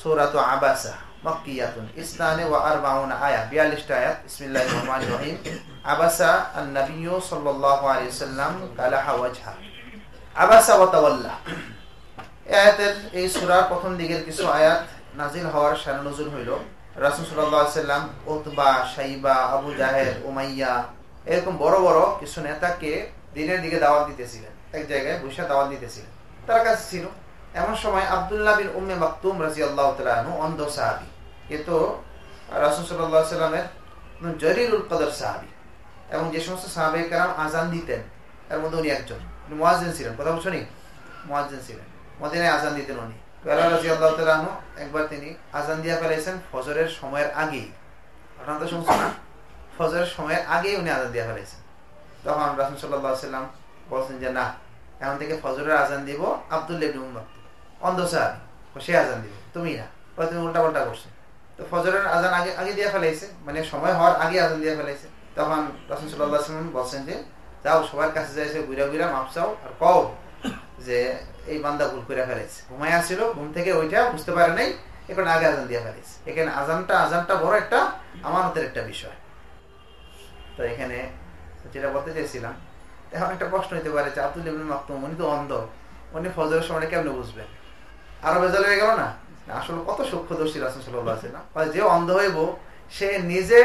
সূরাতু আবাসা মাক্কিয়াতুন ইসনানে ওয়া আরবাউনা আয়াত 42টা আয়াত। বিসমিল্লাহির রহমানির রহিম। আবাসা আন-নবিয়্যু সাল্লাল্লাহু আলাইহি ওয়াসাল্লাম কালাহা ওয়াজহা আবাসা ওয়া তাওয়াল্লা। এই আয়াতের এই সূরার প্রথম দিকের কিছু আয়াত নাজিল হওয়ার শানে নজুল হইল রাসূল সাল্লাল্লাহু আলাইহি ওয়াসাল্লাম উতবা, শাইবা, আবু জাহেল, উমাইয়া এরকম বড় বড় কিছু নেতাকে দিনের দিকে দাওয়াত দিতেছিলেন, এক জায়গায় বসে দাওয়াত দিতেছিলেন। তার কাছে ছিল এমন সময় আব্দুল্লাহ বিন উম্মে মাকতুম রাদিয়াল্লাহু তাআলা আনহু অন্ধ সাহাবী, কিন্তু রাসূল সাল্লাল্লাহু আলাইহি ওয়াসাল্লামের জলিলুল কদর সাহাবী, এবং যে সমস্ত সাহাবায়ে কেরাম আযান দিতেন এর মধ্যে উনি একজন মুয়াজ্জিন ছিলেন। কথা বলছো নি? মুয়াজ্জিন ছিলেন, মদিনায় আযান দিতেন উনি। বেলাল রাদিয়াল্লাহু তাআলা আনহু একবার তিনি আযান দিয়া ফেলেছেন ফজরের সময়ের আগেই। আপনারা তো শুনছেন না, ফজরের সময়ের আগেই উনি আযান দিয়া ফেলেছেন। তখন রাসূল সাল্লাল্লাহু আলাইহি ওয়াসাল্লাম বলছেন যে না, এখন থেকে ফজরের আযান দিব আব্দুল্লাহ ইবনে উম্মে মাকতুম, অন্ধ সাহাবী, সে আযান দিবে, তুমি না। তুমি উল্টা পাল্টা করছো। তো ফজরের আযান আগে আগে দিয়া ফেলাইছে, মানে সময় হওয়ার আগে আযান দিয়া ফেলাইছে। তখন রাসূল সাল্লাল্লাহু আলাইহি ওয়াসাল্লাম বলছেন যে যাও সবার কাছে যাইছে, ঘুরা ঘুরা মাপ চাও আর কও যে এই বান্দা ভুল করে ফেলেছে, ঘুমায় আসছিল, ঘুম থেকে ওইটা বুঝতে পারে নাই, এখন আগে আযান দিয়া ফেলেছে। এখানে আযানটা বড় একটা আমানতের একটা বিষয়। তো এখানে যেটা বলতে চাইছিলাম, এখন একটা প্রশ্ন হইতে পারে যে আব্দুল্লাহ ইবনে মাকতুম উনি তো অন্ধ, উনি ফজরের সময় কেমনে বুঝবেন? আরো বেজাল হয়ে গেল না? আসলে কত সূক্ষ্মদর্শী রাসূল সাল্লাল্লাহু আলাইহি ওয়াসাল্লাম। যে অন্ধ হইব সে নিজে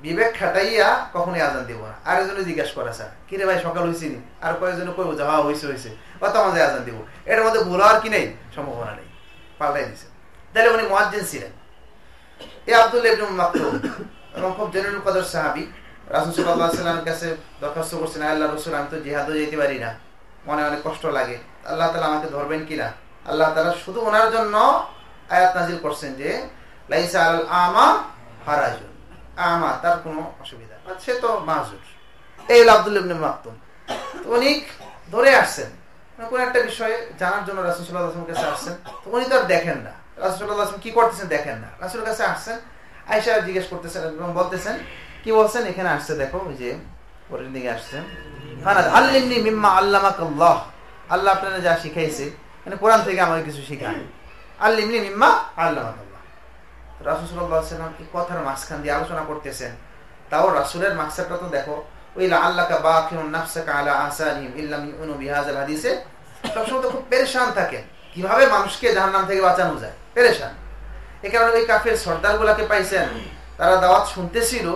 বিবেক খাটাইয়া কখনোই আযান দিব না। আরেকজনে জিজ্ঞাসা করা স্যার কি রে ভাই সকাল হয়েছি নি, আর কয়েকজনে কইব যে হ্যাঁ হয়েছে কত আমাদের আযান দিব, এর মধ্যে ভুল হওয়ার কি নেই, সম্ভাবনা নেই, পাল্টাই দিছে। তাহলে উনি মুয়াজ্জিন ছিলেন। এই আব্দুল্লাহ ইবনে মাকতুম এবং খুব জলিলুল কদর সাহাবী, রাসূল সাল্লাল্লাহু আলাইহি ওয়াসাল্লামের কাছে দরখাস্ত করছেন, আল্লাহর রাসূল আমি তো জিহাদে যেতে পারি না, মনে অনেক কষ্ট লাগে, আল্লাহ তাআলা আমাকে ধরবেন কিনা। আল্লাহ তাআলা শুধু ওনার জন্য আয়াত নাযিল করছেন যে লাইসা আলাল আমা হারাজুন, আমা তার কোনো অসুবিধা না, সে তো মাযুর। এই আব্দুল্লাহ ইবনে মাকতুম উনি ধরে আসছেন কোন একটা বিষয়ে জানার জন্য রাসূল সাল্লাল্লাহু আলাইহি ওয়াসাল্লামের কাছে আসছেন। তো উনি তো আর দেখেন না রাসূল সাল্লাল্লাহু আলাইহি ওয়াসাল্লাম কি করতেছেন, দেখেন না। রাসূলের কাছে আসছেন, আয়েশা জিজ্ঞেস করতেছেন এবং বলতেছেন কি বলছেন, এখানে আসছে দেখো, ওই যে পরের দিকে আসছেন, ফানাদ আল্লিমনি মিম্মা আল্লামাকাল্লাহ, আল্লাহ আপনাকে যা শিখাইছে, মানে কোরআন থেকে আমাকে কিছু শিখান। আল্লিমনি মিম্মা আল্লামাকাল্লাহ। রাসূল সাল্লাল্লাহু আলাইহি ওয়াসাল্লাম এই কথার মাঝখান দিয়ে আলোচনা করতেছেন, তাও রাসূলের মাকসাদটা তো দেখো, ওই লাআল্লাকা বাকিউন নাফসাকা আলা আসারিহিম ইল্লাম ইউনু বিহাযাল হাদিসে সবসময় তো খুব পেরেশান থাকেন, কিভাবে মানুষকে জাহান্নাম থেকে বাঁচানো যায়, পেরেশান। এই কারণে ওই কাফের সর্দারগুলাকে পাইছেন, তারা দাওয়াত শুনতেছিল,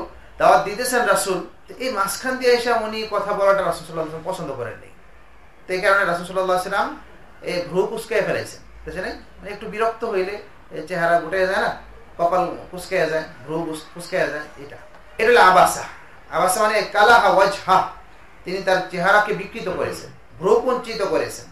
দাওয়াত দিতেছেন রাসূল, এই মাঝখান দিয়ে এসে উনি কথা বলাটা রাসূল সাল্লাল্লাহু আলাইহি ওয়াসাল্লাম পছন্দ করেননি। তো এই কারণে রাসূল সাল্লাল্লাহু আলাইহি ওয়াসাল্লাম এই ভ্রু কুঁচকায় ফেলাইছেন, বুঝছেন? মানে একটু বিরক্ত হইলে চেহারা গুটে যায় না, কপাল কুঁচকায় যায়, ভ্রু কুঁচকায় যায়, এটা হলো আবাসা। আবাসা মানে কালাহা ওয়াজহা, তিনি তার চেহারাকে বিকৃত করেছেন, ভ্রু কুঞ্চিত করেছেন।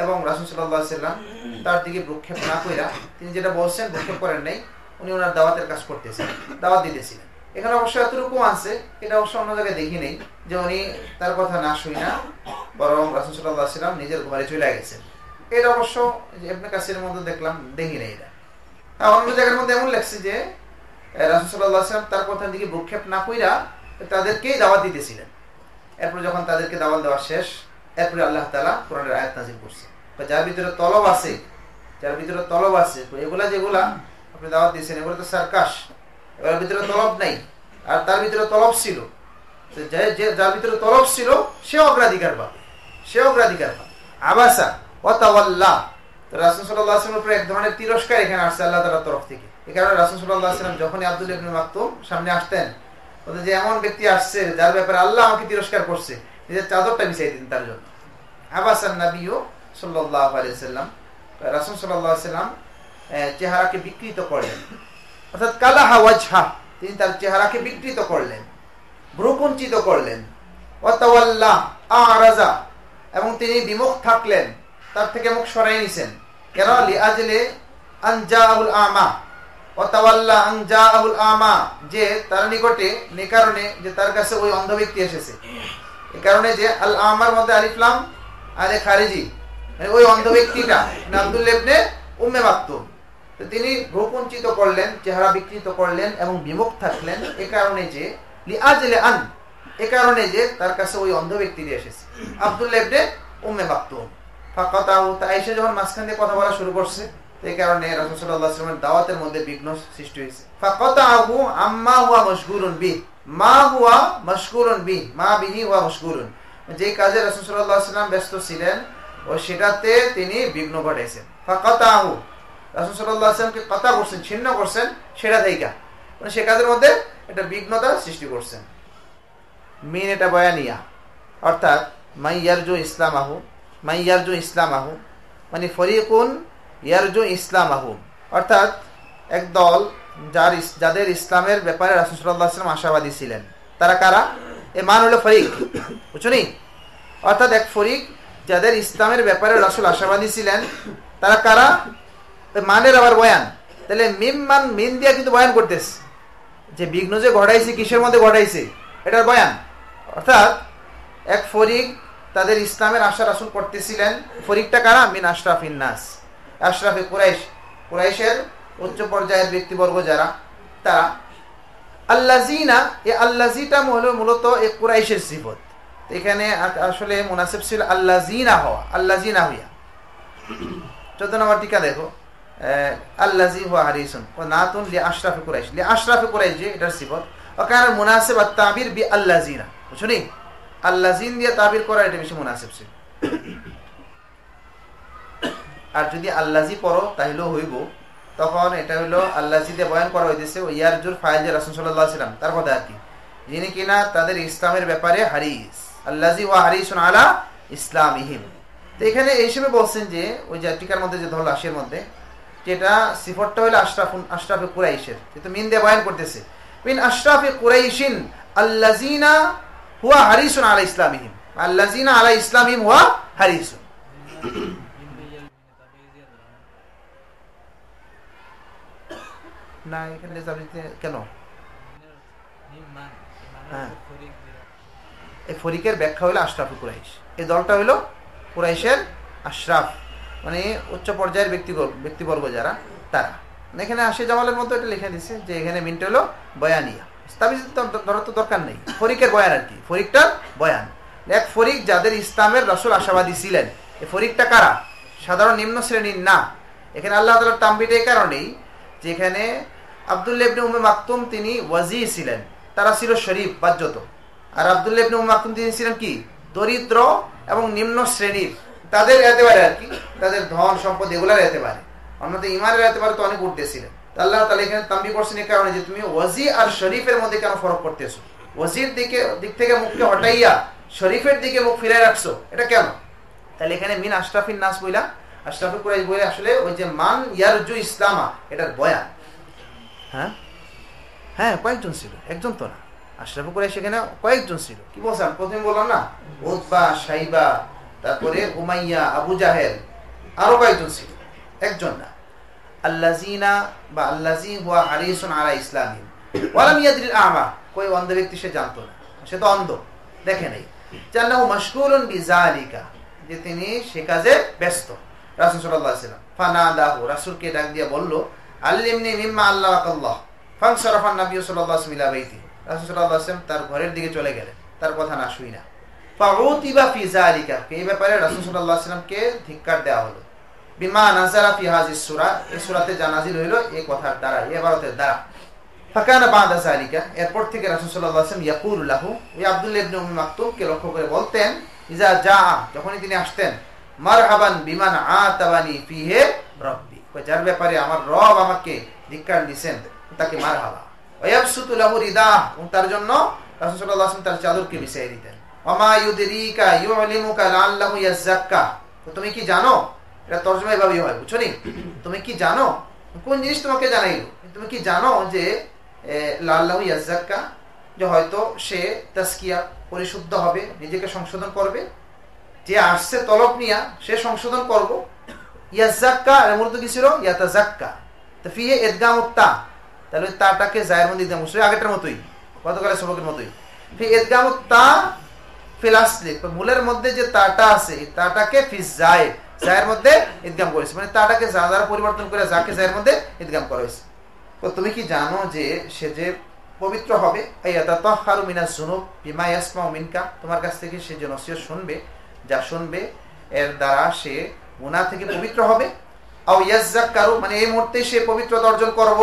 এবং রাসূল সাল্লাল্লাহু আলাইহি ওয়াসাল্লাম তার দিকে ভ্রুক্ষেপ না কইরা তিনি যেটা বলছেন ভ্রুক্ষেপ করেন নাই, উনি ওনার দাওয়াতের কাজ করতেছেন, দাওয়াত দিতেছিলেন। এখানে অবশ্য এতটুকু আছে, এটা অবশ্য অন্য জায়গায় দেখি নেই যে উনি তার কথা না শুই না, বরং রাসূল সাল্লাল্লাহু আলাইহি ওয়াসাল্লাম নিজের ঘরে চলে গেছেন। এটা অবশ্য ইবনে কাসিরের মধ্যে দেখলাম, দেখি নেই এটা। অন্য জায়গার মধ্যে এমন লাগছে যে রাসূল সাল্লাল্লাহু আলাইহি ওয়াসাল্লাম তার কথার দিকে ভ্রুক্ষেপ না কইরা তাদেরকেই দাওয়াত দিতেছিলেন। এরপর যখন তাদেরকে দাওয়াত দেওয়া শেষ, এরপরে আল্লাহ তাআলা কোরআনের আয়াত নাযিল করছে, যার ভিতরে তলব আছে, এগুলা যেগুলা আপনি দাওয়াত দিয়েছেন এগুলো তো সার্কাস, এগুলোর ভিতরে তলব নাই, আর তার ভিতরে তলব ছিল, যার ভিতরে তলব ছিল সে অগ্রাধিকার পাবে। আবাসা ওয়া তাওয়াল্লা, তো রাসূল সাল্লাল্লাহু আলাইহি ওয়াসাল্লামের উপর এক ধরনের তিরস্কার এখানে আসছে আল্লাহ তাআলার তরফ থেকে। এই কারণে রাসূল সাল্লাল্লাহু আলাইহি ওয়াসাল্লাম যখনই আব্দুল্লাহ ইবনে মাকতুম সামনে আসতেন, বলতেন যে এমন ব্যক্তি আসছে যার ব্যাপারে আল্লাহ আমাকে তিরস্কার করছে, নিজের চাদরটা বিছাই দিতেন তার জন্য। আবাসান নবী সাল্লাল্লাহু আলাইহি ওয়াসাল্লাম, রাসূল সাল্লাল্লাহু আলাইহি ওয়াসাল্লাম চেহারাকে বিকৃত করলেন, অর্থাৎ কালাহা ওয়াজহা, তিনি তার চেহারাকে বিকৃত করলেন, ভ্রুকুঞ্চিত করলেন। ওয়া তাওয়াল্লা আরাজা, এবং তিনি বিমুখ থাকলেন, তার থেকে মুখ সরাই নিছেন। কেন? লিআজলি আন জাআহুল আমা, ওয়া তাওয়াল্লা আন জাআহুল আমা, যে তার নিকটে এই কারণে যে তার কাছে ওই অন্ধ ব্যক্তি এসেছে, এই কারণে যে আল আমার মধ্যে আলিফ লাম আলে খারিজি, মানে ওই অন্ধ ব্যক্তিটা আব্দুল্লাহ ইবনে উম্মে মাকতুম, তো তিনি ভ্রুকুঞ্চিত করলেন, চেহারা বিকৃত করলেন এবং বিমুখ থাকলেন, এই কারণে যে লিআজলি আন, এই কারণে যে তার কাছে ওই অন্ধ ব্যক্তি এসেছে আব্দুল্লাহ ইবনে উম্মে মাকতুম। ফাকাতাহু, তা এসে যখন মাঝখান দিয়ে কথা বলা শুরু করছে, তো এই কারণে রাসূল সাল্লাল্লাহু আলাইহি ওয়াসাল্লামের দাওয়াতের মধ্যে বিঘ্ন সৃষ্টি হয়েছে। ফাকাতাহু আম্মা হুয়া মাশগুলুন বি, মা হুয়া মাশগুলুন বি, মা বিহি হুয়া মাশগুলুন, যে কাজে রাসূল সাল্লাল্লাহু আলাইহি ওয়াসাল্লাম ব্যস্ত ছিলেন ও সেটাতে তিনি বিঘ্ন ঘটাইছেন। ফাকাতাহু, রাসূল সাল্লাল্লাহু আলাইহি ওয়াসাল্লামকে কাতা করছেন, ছিন্ন করছেন সেটা থেকে, মানে সে কাজের মধ্যে একটা বিঘ্নতা সৃষ্টি করছেন। মিন এটা বয়ানিয়া, অর্থাৎ মাই ইয়ারজু ইসলামাহু, মাই ইয়ারজু ইসলামাহু মানে ফরিকুন ইয়ারজু ইসলামাহু, অর্থাৎ এক দল যাদের ইসলামের ব্যাপারে রাসূল সাল্লাল্লাহু আলাইহি ওয়াসাল্লাম আশাবাদী ছিলেন। তারা কারা? এ মান হলো ফরিক, বুঝছনি? অর্থাৎ এক ফরিক যাদের ইসলামের ব্যাপারে রাসূল আশাবাদী ছিলেন, তারা কারা? মানের আবার বয়ান, তাহলে মিম মান মিন দিয়া কিন্তু বয়ান করতেছে যে বিঘ্ন যে ঘটাইছে কিসের মধ্যে ঘটাইছে, এটার বয়ান। অর্থাৎ এক ফরিক তাদের ইসলামের আশা রাসূল করতেছিলেন। ফরিকটা কারা? মিন আশরাফিন নাস, আশরাফে কুরাইশ, কুরাইশের উচ্চ পর্যায়ের ব্যক্তিবর্গ যারা, তারা। আল্লাযিনা, এই আল্লাযিটা হলো মূলত এই কুরাইশের সিফত। এখানে আসলে মুনাসিব ছিল আল্লাযিনা হওয়া, আল্লাযিনা হইয়া। 14 নম্বর টিকা দেখো, আল্লাযী হুয়া হারিসুন ওয়া নাতুন লি আশরাফি কুরাইশ, লি আশরাফি কুরাইশ যে এটার সিফত। ওখানে মুনাসিব আত-তাবির বি আল্লাযিনা, বুঝছনি? আল্লাযিন দিয়ে তাবির করা এটা বেশি মুনাসিব ছিল। আর যদি আল্লাযী পড়ো তাহলেও হইব, তখন এটা হলো আল্লাযী দিয়ে বয়ান করা হইতেছে ও ইয়ারজুর ফাইল যে রাসূল সাল্লাল্লাহু আলাইহি ওয়াসাল্লাম, তার কথা আর কি, যিনি কিনা তাদের ইসলামের ব্যাপারে হারিস, আল্লাযী ওয়া হারিসুন আলা ইসলামিহিম। তো এখানে এই হিসেবে বলছেন যে ওই যে টিকার মধ্যে যে ধরল আশির মধ্যে, যেটা সিফতটা হলো আশরাফে কুরাইশের, যেহেতু মিন দিয়ে বয়ান করতেছে, মিন আশরাফে কুরাইশিন আল্লাযিনা হুয়া হারিসুন আলা ইসলামিহিম, আল্লাযিনা আলা ইসলামিহিম হুয়া হারিসুন। না এখানে কেন? এই ফরিকের ব্যাখ্যা হলো আশরাফে কুরাইশ, এই দলটা হলো কুরাইশের আশরাফ, মানে উচ্চ পর্যায়ের ব্যক্তিবর্গ যারা, তারা। এখানে আসে জামালের মতো এটা লিখে দিচ্ছে যে এখানে মিনটা হলো বয়ানিয়া, তাবিজ ধরার তো দরকার নেই, ফরিকের বয়ান আর কি, ফরিকটার বয়ান। এক ফরিক যাদের ইসলামের রাসূল আশাবাদী ছিলেন, এই ফরিকটা কারা? সাধারণ নিম্ন শ্রেণীর না। এখানে আল্লাহ তাআলার তামবিটা এই কারণেই যে এখানে আব্দুল্লাহ ইবনে উম্মে মাকতুম তিনি ওয়াজি ছিলেন, তারা ছিল শরীফ বাজ্যত, আর আব্দুল্লাহ ইবনে উম্মে মাকতুম তিনি ছিলেন কি? দরিদ্র এবং নিম্ন শ্রেণীর, তাদের এতেবারে আর কি, তাদের ধন সম্পদ এগুলার এতেবারে, অন্যদের ইমানের এতেবারে তো অনেক উঠতেছিলেন। আল্লাহ তাআলা এখানে তাম্বি করছেন এই কারণে যে তুমি ওয়াজি আর শরীফের মধ্যে কেন ফরক করতেছো? ওয়াজির দিক থেকে মুখকে হটাইয়া শরীফের দিকে মুখ ফিরে রাখছো, এটা কেন? তাহলে এখানে মিন আশরাফিন নাস বইলা, আশরাফে কুরাইশ বইলা আসলে ওই যে মান ইয়ারজু ইসলামা এটার বয়ান। হ্যাঁ হ্যাঁ, কয়েকজন ছিল, একজন তো না। আশরাফে কুরাইশ সেখানে কয়েকজন ছিল। কি বলছেন? প্রথমে বললাম না, উতবা, শাইবা, তারপরে উমাইয়া, আবু জাহেল, আরো কয়েকজন ছিল, একজন না। আল্লাযিনা বা আল্লাযী হুয়া হারিসুন আলা ইসলামিহিম ওয়ালাম ইয়াদরিল আ'মা, কই অন্ধ ব্যক্তি সে জানতো না, সে তো অন্ধ, দেখে নাই। জান্নাহু মাশগুলুন বিযালিকা, যে তিনি সে কাজে ব্যস্ত। রাসূল সাল্লাল্লাহু আলাইহি ওয়াসাল্লাম ফানাদাহু, রাসূলকে ডাক দিয়ে বলল, আল্লিমনি মিম্মা আল্লামাকাল্লাহ। ফানসারাফান নবী সাল্লাল্লাহু আলাইহি ওয়াসাল্লাম ইলা বাইতি, রাসূল সাল্লাল্লাহু আলাইহি ওয়াসাল্লাম তার ঘরের দিকে চলে গেলেন, তার কথা না শুই না। ফাউতিবা ফি যালিকা, এই ব্যাপারে রাসূল সাল্লাল্লাহু আলাইহি ওয়াসাল্লামকে ধিক্কার দেওয়া হলো। বিমা নাযালা ফি হাযিস সূরা, এই সূরাতে যা নাযিল হইলো এই কথার দ্বারা, এই ইবারতের দ্বারা। ফাকানা বাদা যালিকা, এরপর থেকে রাসূল সাল্লাল্লাহু আলাইহি ওয়াসাল্লাম ইয়াকুলু লাহু, ওই আব্দুল্লাহ ইবনে উম্মে মাকতুমকে লক্ষ্য করে বলতেন, ইজা জা, যখনই তিনি আসতেন, মারহাবান বিমান আতাবানি ফিহি রাব্বি, যার ব্যাপারে আমার রব আমাকে ধিক্কার দিয়েছেন তাকে মারহাবা। ওয়ায়াবসুতু লাহু রিদা, তার জন্য রাসূল সাল্লাল্লাহু আলাইহি ওয়াসাল্লাম তার চাদরকে বিছিয়ে দিতেন। ওয়ামা ইউদরিকা ইউলিমুকা লাআল্লাহু ইয়াযাক্কা, তুমি কি জানো, এটা তরজমা এভাবেই হয়, বুঝছো নি? তুমি কি জানো, কোন জিনিস তোমাকে জানাইলো, তুমি কি জানো যে লাআল্লাহু ইয়াযাক্কা, যে হয়তো সে তাসকিয়া, পরিশুদ্ধ হবে, নিজেকে সংশোধন করবে, যে আসছে তলব নিয়া সে সংশোধন করব। ইয়াযাক্কা এর মূলত কি ছিল? ইয়াতাযাক্কা, তো ফিহে ইদগামুত তা, তাহলে তাটাকে জায়ের মধ্যে দিলাম, মুসলিম আগেরটার মতোই, গতকালের সবকের মতোই। ফি ইদগামুত তা ফিল আসলি, মূলের মধ্যে যে তাটা আছে এই তাটাকে ফি জায়, জায়ের মধ্যে ইদগাম করেছে, মানে তাটাকে যা দ্বারা পরিবর্তন করে যাকে জায়ের মধ্যে ইদগাম করা হয়েছে। তো তুমি কি জানো যে সে যে পবিত্র হবে, ইয়াতাতাহহারু মিনাজ যুনুব বিমা ইয়াসমাউ মিনকা, তোমার কাছ থেকে সে যে নসিহত শুনবে, যা শুনবে এর দ্বারা সে গুনাহ থেকে পবিত্র হবে। আও ইয়াযাক্কারু মানে এই মুহূর্তে সে পবিত্রতা অর্জন করব,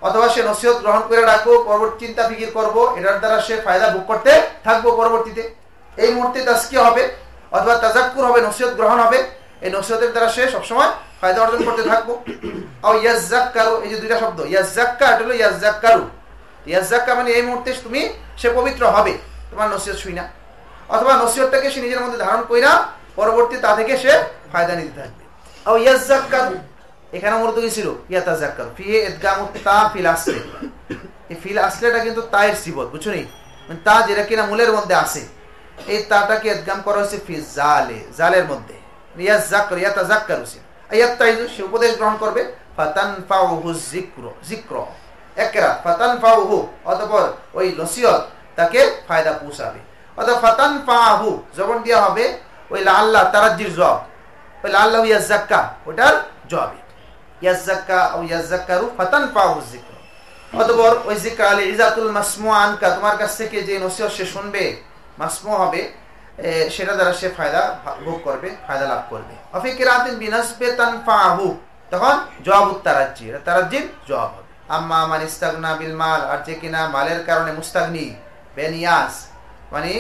অথবা সে নসিহত গ্রহণ করে রাখবো, পরবর্তী চিন্তা ফিকির করব, এটার দ্বারা সে ফায়দা ভোগ করতে থাকবো পরবর্তীতে। এই মুহূর্তে তাজকিয়া হবে অথবা তাজাক্কুর হবে, নসিহত গ্রহণ হবে, এই নসিহতের দ্বারা সে সবসময় ফায়দা অর্জন করতে থাকবো। আও ইয়াযাক্কারু, এই যে দুইটা শব্দ, ইয়াযাক্কা এটা হলো ইয়াযাক্কারু। ইয়াযাক্কা মানে এই মুহূর্তে তুমি সে পবিত্র হবে তোমার নসিহত শুই না, অথবা নসিহতটাকে সে নিজের মধ্যে ধারণ কইরা পরবর্তী তা থেকে সে ফায়দা নিতে থাকবে। আও ইয়াযাক্কারু এখানে মূলত কি ছিল? ইয়াতাযাক্কারু ফিহি ইদগামুত তা ফিল আসলি। এই ফিল আসলিটা কিন্তু তায়ের সিফত, বুঝছো নি? মানে তা যেটা কিনা মূলের মধ্যে আছে, এই তাটাকে ইদগাম করা হয়েছে ফি জালে, জালের মধ্যে। ইয়াযাক্কারু ইয়াতাযাক্কারু আয়াতাইযু সে উপদেশ গ্রহণ করবে, ফাতানফাউহু যিকরু যিকরা একরা ফাতানফাউহু অতঃপর ওই নসিহত তাকে ফায়দা পৌঁছাবে। অথবা ফাতানফাহু জবান দেওয়া হবে ওই লাআল্লাহ তারাজ্জির জবাব, ওই লাআল্লাহু ইয়াযাক্কা ওটার জবাব। ইয়াযাক্কা ও ইয়াযাক্কারু ফাতানফাউহু যিকর। অতঃপর ওই যিকর আল ইজাতুল মাসমুআ আনকা তোমার কাছ থেকে যে নসিহত সে শুনবে, মাসমু হবে, সেটা দ্বারা সে ফায়দা ভোগ করবে, ফায়দা লাভ করবে। অফি কিরাতিন বিনাসবে তানফাহু তখন জবাবুত তারাজ্জি, এটা তারাজ্জির জবাব হবে। আম্মা মান ইস্তাগনা বিল মাল, আর যে কিনা মালের কারণে মুস্তাগনি, বেনিয়াস মানে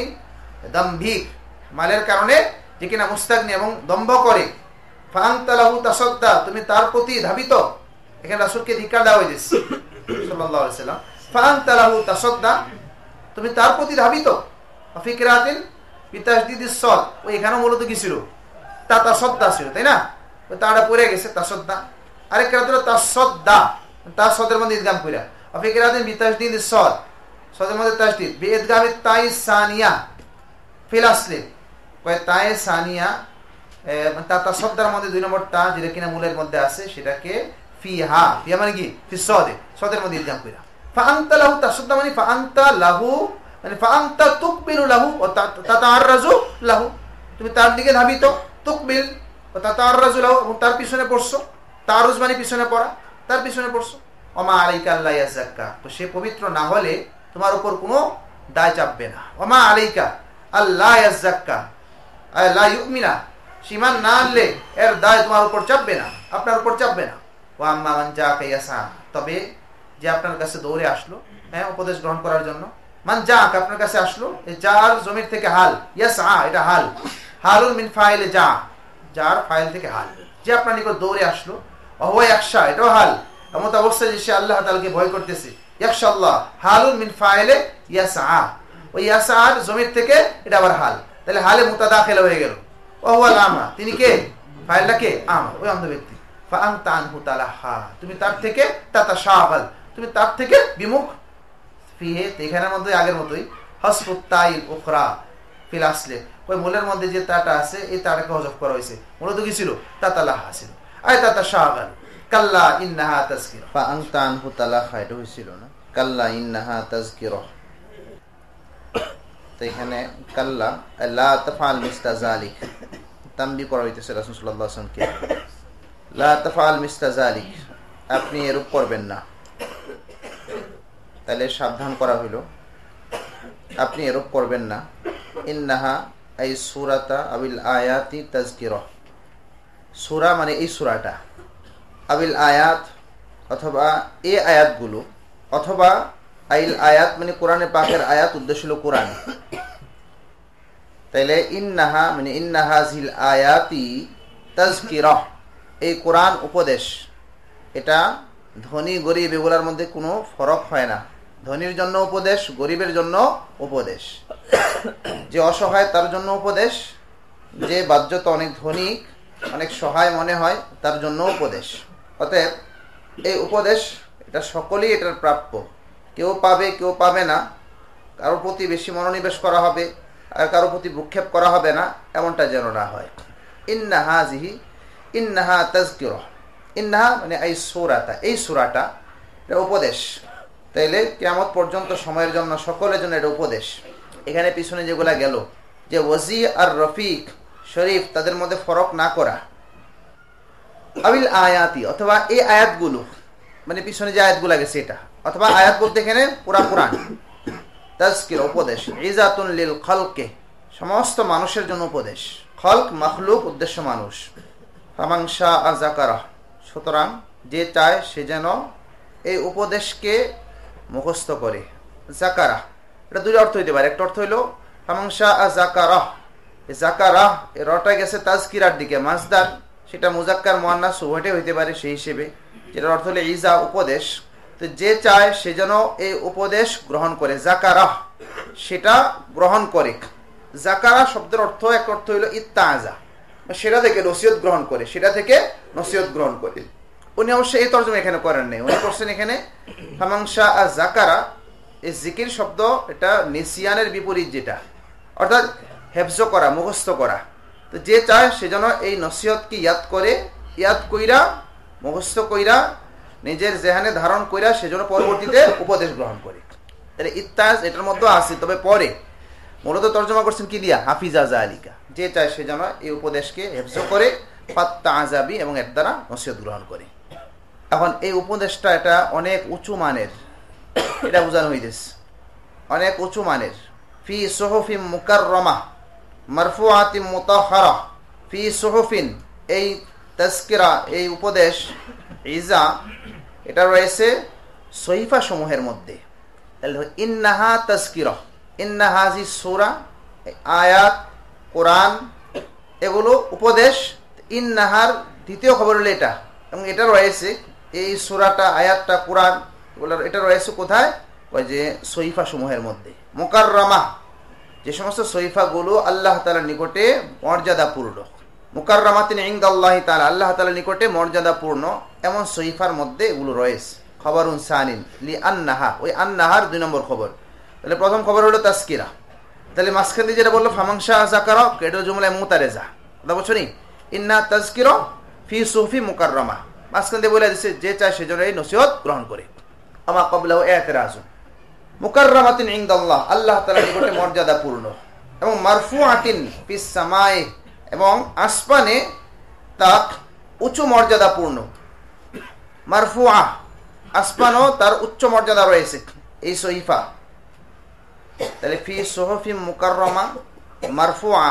দম্ভিক, মালের কারণে যে কিনা মুস্তাগনি এবং দম্ভ করে, ফাআনতা লাহু তাসাদ্দা তুমি তার প্রতি ধাবিত। এখানে রাসূলকে ধিক্কার দেওয়া হয়েছে সাল্লাল্লাহু আলাইহি সাল্লাম, ফাআনতা লাহু তাসাদ্দা তুমি তার প্রতি ধাবিত। অফি কিরাতিন বিতাশদিদিস সাদ, ওই এখানে মূলত কি ছিল? তাতাসাদ্দা ছিল, তাই না? ওই তাটা পড়ে গেছে তাসাদ্দা। আরেক কিরাত হলো তাসাদ্দা, তার সদের মধ্যে ইদগাম কইরা। অফি কিরাতিন বিতাশদিদিস সাদ, সদের মধ্যে তাসদীদ, বিইদগামিত তাই সানিয়া ফিল আসলি, কয় তাই সানিয়া তাতাসাদ্দার মধ্যে দুই নম্বর তা যেটা কিনা মূলের মধ্যে আছে সেটাকে ফিহা, ফিহা মানে কি? ফি সাদে, সদের মধ্যে ইদগাম কইরা। ফাআনতা লাহু তাসাদ্দা মানে ফাআনতা লাহু মানে ফাআনতা তুকবিলু লাহু ওয়া তাতাআররাজু লাহু তুমি তার দিকে ধাবিত, তুকবিল ওয়া তাতাআররাজু লাহু এবং তার পিছনে পড়ছো, তারুজ মানে পিছনে পড়া, তার পিছনে পড়ছো। ওমা আলাইকা আল্লা ইয়াযাক্কা, তো সে পবিত্র না হলে তোমার উপর কোনো দায় চাপবে না। ওমা আলাইকা আল্লা ইয়াযাক্কা লা ইউমিনা, ঈমান না আনলে এর দায় তোমার উপর চাপবে না, আপনার উপর চাপবে না। ওয়া আম্মা মান জাআকা ইয়াসা, তবে যে আপনার কাছে দৌড়ে আসলো, হ্যাঁ উপদেশ গ্রহণ করার জন্য, মান জাআক আপনার কাছে আসলো, এই জার জমির থেকে হাল, ইয়াসা এটা হাল, হালুন মিন ফাইলে জা, জার ফাইল থেকে হাল, যে আপনার নিকট দৌড়ে আসলো, ওয়া ইয়াখশা এটাও হাল, এমন অবস্থায় যে সে আল্লাহ তাআলাকে ভয় করতেছে, ইয়াখশা আল্লাহ হালুন মিন ফাইলে ইয়াসা, ওই ইয়াসার জমির থেকে এটা আবার হাল, তাহলে হালে মুতাদাখিল হয়ে গেল। ওয়া হুয়া লামা তিনি কে? ফাইলটা কে? আমা, ওই অন্ধ ব্যক্তি। ফাআনতা আনহু তালাহা তুমি তার থেকে তাতাশাগাল তুমি তার থেকে বিমুখ। ফিহে এখানের মধ্যে আগের মতোই হাসফুত তাইল উখরা ফিল আসলে, ওই মূলের মধ্যে যে তাটা আছে এই তাটাকে হযফ করা হয়েছে, মূলত কি ছিল? তাতালাহা ছিল, আয় তাতাশাগাল কাল্লা ইন্নাহা তাযকিরা। ফাআনতা আনহু তালাহা এটা হয়েছিল না, কাল্লা ইন্নাহা তাযকিরা। তো এখানে কাল্লা লা তাফআল মিসলা যালিক তামবি করা হইতেছে রাসূল সাল্লাল্লাহু আলাইহি ওয়াসাল্লামকে, লা তাফআল মিসলা যালিক আপনি এরূপ করবেন না, তাহলে সাবধান করা হইল, আপনি এরূপ করবেন না। ইন্নাহা আই সূরাতা আবিল আয়াতি তাযকিরা, সূরা মানে এই সূরাটা, আবিল আয়াত অথবা এই আয়াতগুলো, অথবা আইল আয়াত মানে কোরআনে পাকের আয়াত, উদ্দেশ্য হলো কোরআন। তাইলে ইন্নাহা মানে ইন্নাহাজিল আয়াতি তাযকিরা, এই কোরআন উপদেশ, এটা ধনী গরিব এগুলোর মধ্যে কোনো ফরক হয় না, ধনীর জন্য উপদেশ, গরিবের জন্য উপদেশ, যে অসহায় তার জন্য উপদেশ, যে বাহ্যত অনেক ধনী অনেক সহায় মনে হয় তার জন্য উপদেশ। অতএব এই উপদেশ এটা সকলেই এটার প্রাপ্য, কেউ পাবে কেউ পাবে না, কারোর প্রতি বেশি মনোনিবেশ করা হবে আর কারোর প্রতি ভ্রুক্ষেপ করা হবে না, এমনটা যেন না হয়। ইন্নাহাজিহি ইন্নাহা তাযকিরা, ইন্নাহা মানে এই সূরাটা, এই সূরাটা এটা উপদেশ, তাইলে কিয়ামত পর্যন্ত সময়ের জন্য সকলের জন্য এটা উপদেশ। এখানে পিছনে যেগুলা গেল যে ওয়াজি আর রফিক শরীফ তাদের মধ্যে ফরক না করা, আবিল আয়াতি অথবা এই আয়াতগুলো মানে পিছনে যে আয়াতগুলো গেছে এটা, অথবা আয়াত বলতে এখানে পুরা কোরআন, তাযকিরা উপদেশ, ইজাতুন লিল খালকে সমস্ত মানুষের জন্য উপদেশ, খালক মাখলুক উদ্দেশ্য মানুষ, ফামান শাআ যাকারা সুতরাং যে চায় সে যেন এই উপদেশকে মুখস্থ করে। জাকারা এটা দুই অর্থ হইতে পারে। একটা অর্থ হইল ফামাংশা জাকারাহ, জাকারাহ রটা গেছে তাজকিরার দিকে, মাসদার সেটা মুজাক্কার মুয়ান্নাস উভয়টাই হইতে পারে সেই হিসেবে, যেটার অর্থ হলো ইজা উপদেশ। তো যে চায় সে যেন এই উপদেশ গ্রহণ করে, জাকারাহ সেটা গ্রহণ করে। জাকারা শব্দের অর্থ এক অর্থ হইল ইত্তাজা, সেটা থেকে নসিহত গ্রহণ করে, সেটা থেকে নসিহত গ্রহণ করে। উনি অবশ্যই এই তর্জমা এখানে করেন নাই, উনি করছেন এখানে ফামাংশা জাকারা। এই জিকির শব্দ এটা নিসিয়ানের বিপরীত, যেটা অর্থাৎ হেফজ করা, মুখস্থ করা। তো যে চায় সে যেন এই নসিহতকে ইয়াদ করে, ইয়াদ কইরা মুখস্থ কইরা নিজের জেহানে ধারণ কইরা সেজন্য পরবর্তীতে উপদেশ গ্রহণ করে। তাহলে ইত্তাজ এটার মধ্যে আছে, তবে পরে মূলত তর্জমা করছেন কি দিয়া, হাফিজা জালিকা, যে চায় সে যেন এই উপদেশকে হেফজ করে, ফাত্তা আজাবি এবং এর দ্বারা নসিহত গ্রহণ করে। এখন এই উপদেশটা এটা অনেক উঁচু মানের, এটা বোঝানো হইতেছে অনেক উঁচু মানের। ফি সুহুফিন মুকাররমা মারফুআতিন মুতাহহারা, ফি সুহুফিন এই তাজকিরা, এই উপদেশ ইজা এটা রয়েছে সহিফা সমূহের মধ্যে। তাহলে ইন্নাহা তাজকিরা, ইন্নাহাজি সূরা, আয়াত, কোরআন এগুলো উপদেশ। ইন্নাহার দ্বিতীয় খবর হলো এটা, এবং এটা রয়েছে এই সূরাটা, আয়াতটা, কোরআন এগুলো এটা রয়েছে কোথায়, ওই যে সহিফা সমূহের মধ্যে। মুকাররমা যে সমস্ত সহিফাগুলো আল্লাহ তাআলার নিকটে মর্যাদাপূর্ণ, মুকাররামাতিন ইনদাল্লাহি তাআলা আল্লাহ তাআলার নিকটে মর্যাদাপূর্ণ, এমন সহিফার মধ্যে এগুলো রয়েছে। খবরুন সানিন লি আন্নাহা, ওই আন্নাহার 2 নম্বর খবর। তাহলে প্রথম খবর হলো তাজকিরা। তাহলে মাঝখান দিয়ে যেটা বললো ফামাংশা জাকারা, এটা জুমলায় মুতারেজা, কথা বলছো নি, ইন্না তাজকিরা ফি সুফি মুকাররমা, মাঝখান দিয়ে বলে দিচ্ছে যে চায় সেজন্য এই নসিহত গ্রহণ করে। আমা ক্বাবলাহু ইতিরাজুন, মুকাররামাতিন ইনদাল্লাহ আল্লাহ তাআলার নিকটে মর্যাদাপূর্ণ, এবং মারফুআতিন ফিস সামায়ে এবং আসমানে তা উচ্চ মর্যাদাপূর্ণ। মারফুআ আসমানও তার উচ্চ মর্যাদা রয়েছে এই সহিফা। তাহলে ফি সুহুফি মুকাররমা মারফুআ,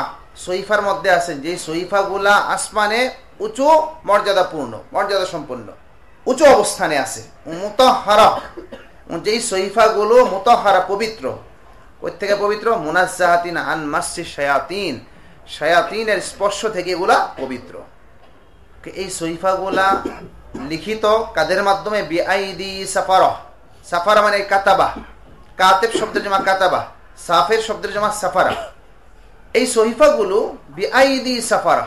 সহিফার মধ্যে আছে যে সহিফাগুলা আসমানে উঁচু মর্যাদাপূর্ণ, মর্যাদা সম্পন্ন, উচ্চ অবস্থানে আছে। মুতাহহারা, যেই সহিফাগুলো মুতাহহারা পবিত্র, কোথা থেকে পবিত্র, মুনাজ্জাহাতিন আন মাসসি শায়াতিন, শায়াতিনের স্পর্শ থেকে এগুলা পবিত্র। এই সহিফাগুলা লিখিত কাদের মাধ্যমে, বিআইদি সাফারা, সাফারা মানে কাতাবা, কাতেব শব্দের জমা কাতাবা, সাফের শব্দের জমা সাফারা। এই সহিফাগুলো বিআইদি সাফারা,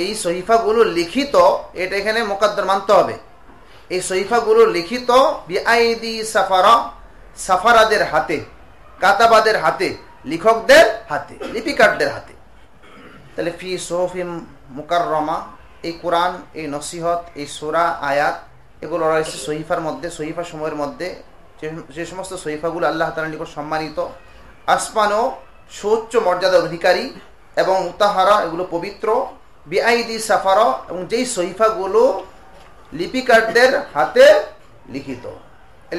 এই সহিফাগুলো লিখিত, এটা এখানে মুকদ্দর মানতে হবে। এই সহিফাগুলো লিখিত বিআইদি সাফারা, সাফারাদের হাতে, কাতাবাদের হাতে, লিখকদের হাতে, লিপিকারদের হাতে। তাহলে ফি সুহুফি মুকাররমা, এই কোরআন, এই নসিহত, এই সূরা, আয়াত এগুলো রয়েছে সহিফার মধ্যে, সহিফা সময়ের মধ্যে, যে সমস্ত সহিফাগুলো আল্লাহ তাআলার নিকট সম্মানিত, আসমানও সুউচ্চ মর্যাদার অধিকারী, এবং মুতাহহারা এগুলো পবিত্র, বিআইদি সাফারা এবং যেই সহিফাগুলো লিপিকারদের হাতে লিখিত।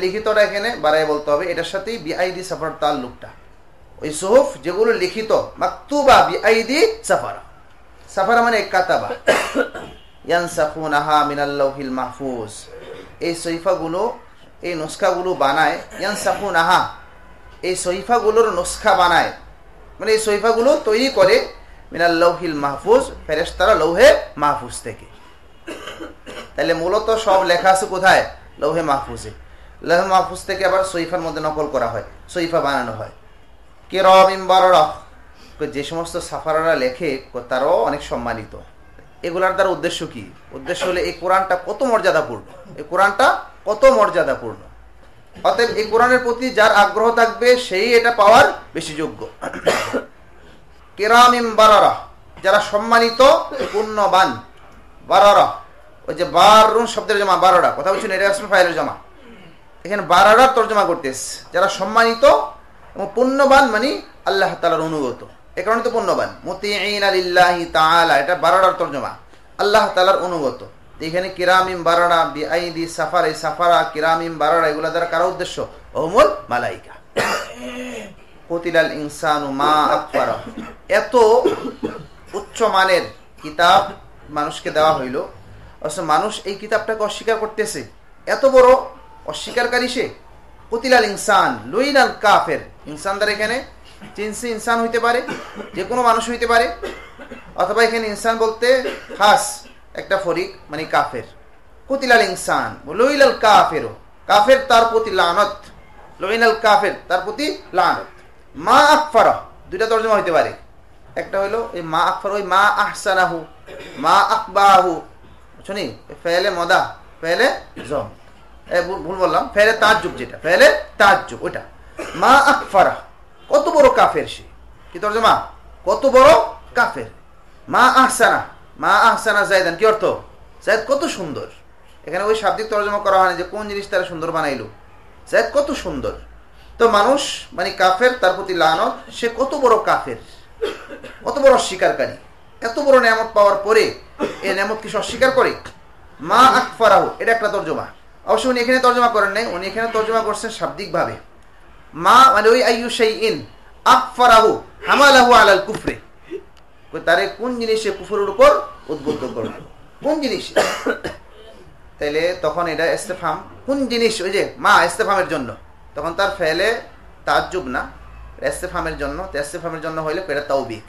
লিখিতটা এখানে বাড়াই বলতে হবে, এটার সাথেই বিআইদি সাফার তাল্লুকটা। ওই সুহুফ যেগুলো লিখিত, মাকতুবা বিআইদি সাফারা, সাফারা মানে কাতাবা, ইয়ানসাখুনাহা মিনাল লাওহিল মাহফুজ, এই সহিফাগুলো, এই নুসখাগুলো বানায়, ইয়ানসাখুনাহা এই সহিফাগুলোর নুসখা বানায়, মানে এই সহিফাগুলো তৈরি করে মিনাল লাওহিল মাহফুজ, ফেরেশতারা লৌহে মাহফুজ থেকে। তাহলে মূলত সব লেখা আছে কোথায়, লৌহে মাহফুজে। লৌহে মাহফুজ থেকে আবার সহিফার মধ্যে নকল করা হয়, সহিফা বানানো হয়। কিরামিন বারারা, যে সমস্ত সাফারারা লেখে তারাও অনেক সম্মানিত। এগুলার দ্বারা উদ্দেশ্য কি, উদ্দেশ্য হলে এই কোরআনটা কত মর্যাদাপূর্ণ, এই কোরআনটা কত মর্যাদাপূর্ণ। অতএব এই কোরআনের প্রতি যার আগ্রহ থাকবে সেই এটা পাওয়ার বেশি যোগ্য। কিরামিন বারারা, যারা সম্মানিত, পুণ্যবান। বারারা ওই যে বারুন শব্দের জমা বারারা, কথা বলছেন, এটা ইসমে ফাইলের জমা, এখানে বারারার তর্জমা করতেছে, যারা সম্মানিত এবং পুণ্যবান মানে আল্লাহ তাআলার অনুগত, এ কারণে তো পুণ্যবান। মুতিঈনা লিল্লাহি তাআলা, এটা বারারার তর্জমা, আল্লাহ তাআলার অনুগত। এখানে কিরামিম বারারা বিআইদি সাফারা, এই সাফারা কিরামিম বারারা এগুলা দ্বারা কার উদ্দেশ্য, ওহুমুল মালাইকা। কুতিলাল ইনসানু মা আকফারা, এত উচ্চ মানের কিতাব মানুষকে দেওয়া হইল, অথচ মানুষ এই কিতাবটাকে অস্বীকার করতেছে, এত বড় অস্বীকারী সে। কুতিলাল ইনসান লুইনাল কাফের, ইনসান দ্বারা এখানে জিনসি ইনসান হইতে পারে, যে কোনো মানুষ হইতে পারে, অথবা এখানে ইনসান বলতে খাস একটা ফরিক মানে কাফের। কুতিলাল ইনসান লুইনাল কাফের, কাফের তার প্রতি লানত, লুইনাল কাফের তার প্রতি লানত। মা আকফারা দুইটা তর্জমা হইতে পারে, একটা হলো এই মা আকফার, ওই মা আহসানাহু, মা আকবাহু, শুনি ফেলে মদা ফেলে জম, ভুল বললাম, ফেলে তাজ্জুব, যেটা ফেলে তাজ্জুব ওটা। মা আকফারা কত বড় কাফের সে, কি তর্জমা, কত বড় কাফের। মা আহসানা, মা আহসানা জায়দান, কি অর্থ, জায়দ কত সুন্দর। এখানে ওই শাব্দিক তর্জমা করা হয় যে কোন জিনিস তারা সুন্দর বানাইলো, জায়দ কত সুন্দর। তো মানুষ মানে কাফের, তার প্রতি লানত, সে কত বড় কাফের, কত বড় অস্বীকারী। এত বড় নিয়ামত পাওয়ার পরে এই নিয়ামত কি অস্বীকার করে। মা আকফারাহু এটা একটা তর্জমা। অবশ্য উনি এখানে তর্জমা করেন নাই, উনি এখানে তর্জমা করছেন শাব্দিক ভাবে। মা মানে ওই আইয়ু শাইইন আকফারাহু হামালাহু আলাল কুফরি, তারে কোন জিনিসে কুফরের উপর উদ্বুদ্ধ করল, কোন জিনিস। তাইলে তখন এটা ইস্তেফহাম, কোন জিনিস, ওই যে মা ইস্তেফহামের জন্য, তখন তার ফেলে তাজ্জুব না, ইস্তেফহামের জন্য। ইস্তেফহামের জন্য হইলে এটা তাওবিক,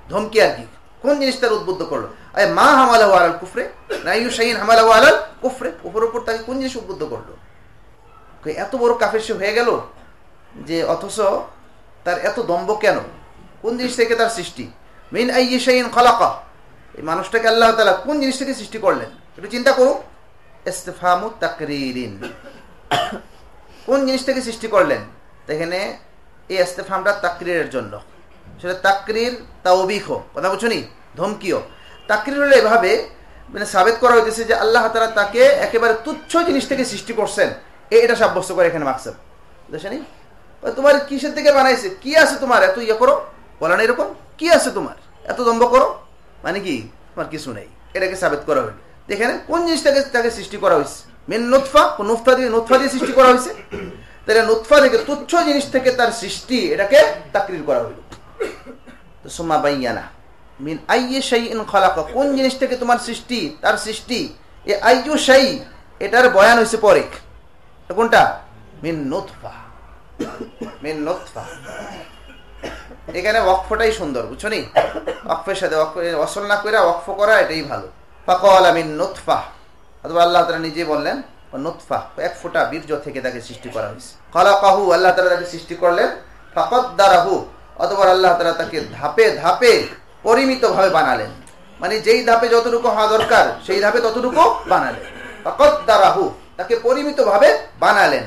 ধমকি আর কি, কোন জিনিস তার উদ্বুদ্ধ করলো। আরে মা হামালাহু আলাল কুফরে, না আইয়ু শাইইন হামালাহু আলাল কুফরে, কুফরের উপর তাকে কোন জিনিস উদ্বুদ্ধ করলো। এত বড় কাফের সে হয়ে গেল যে, অথচ তার এত দম্ভ কেন, কোন জিনিস থেকে তার সৃষ্টি। মিন আইয়ি শাইইন খালাকা, এই মানুষটাকে আল্লাহ তাআলা কোন জিনিস থেকে সৃষ্টি করলেন, একটু চিন্তা করুন। ইস্তিফহামু তাকরিরিন, কোন জিনিস থেকে সৃষ্টি করলেন। এখানে এই ইস্তিফহামটা তাকরিরের জন্য, সেটা তাকরির তাওবিখ, কথা বুঝছো নি, ধমকিও। তাকরির হলে এভাবে মানে সাবেত করা হইতেছে যে আল্লাহ তাআলা তাকে একেবারে তুচ্ছ জিনিস থেকে সৃষ্টি করছেন, এটা সাব্যস্ত করে এখানে মাকসাদ। বুঝছেন, তোমার কিসের থেকে বানাইছে, কি আছে তোমার, এত ইয়ে করো, বলা না এরকম, কি আছে তোমার, এত দম্ভ করো, মানে কি তোমার কিছু নেই, এটাকে সাবেত করা হইল। এখানে কোন জিনিস থেকে তাকে সৃষ্টি করা হয়েছে, মিন নুতফা, নুতফা দিয়ে সৃষ্টি করা হয়েছে। তাহলে নুতফা থেকে, তুচ্ছ জিনিস থেকে তার সৃষ্টি, এটাকে তাকরির করা হইল। তো সুম্মা বাইয়ানা মিন আইয়ি শাইইন খালাকা, কোন জিনিস থেকে তোমার সৃষ্টি, তার সৃষ্টি। এই আইয়ু শাই এটার বয়ান হয়েছে পরে, কোনটা, মিন নুতফা, মিন নুতফা। এখানে ওয়াকফটাই সুন্দর, বুঝছো নি, ওয়াকফের সাথে ওয়াসল না করে ওয়াকফ করা এটাই ভালো। ফাকালা মিন নুতফা, অথবা আল্লাহ তাআলা নিজে বললেন নুতফা, এক ফোঁটা বীর্য থেকে তাকে সৃষ্টি করা হয়েছে। খালাকাহু, আল্লাহ তাআলা তাকে সৃষ্টি করলেন। ফাকাদ্দারাহু, অথবা আল্লাহ তাআলা তাকে ধাপে ধাপে পরিমিতভাবে বানালেন, মানে যেই ধাপে যতটুকু হওয়া দরকার সেই ধাপে ততটুকু বানালেন। ফাকাদ্দারাহু, তাকে পরিমিতভাবে বানালেন।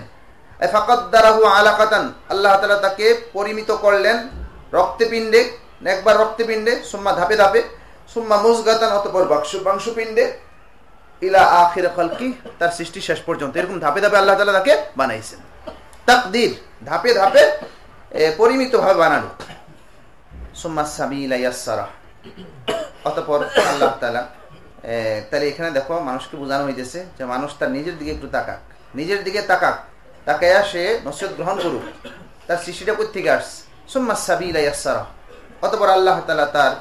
ফাকাদ্দারাহু আলাকাতান, আল্লাহ তাআলা তাকে পরিমিত করলেন রক্তপিণ্ডে, একবার রক্তপিণ্ডে, সুম্মা ধাপে ধাপে, সুম্মা মুজগাতান, অতঃপর মাংসপিণ্ডে, ইলা আখির খালকি, তার সৃষ্টি শেষ পর্যন্ত। এরকম ধাপে ধাপে আল্লাহ তাআলা তাকে বানাইছেন। তাকদীর, ধাপে ধাপে পরিমিতভাবে বানানো। সুম্মা সাবিলা ইয়াসসারা, অতঃপর আল্লাহ তাআলা, তাহলে এখানে দেখো মানুষকে বোঝানো হইতেছে যে মানুষ তার নিজের দিকে একটু তাকাক, নিজের দিকে তাকাক, তাকায়া সে নসিহত গ্রহণ করুক, তার সৃষ্টিটা কোথা থেকে আসছে। সুম্মা সাবিলা ইয়াসসারা, অতঃপর আল্লাহ তাআলা তার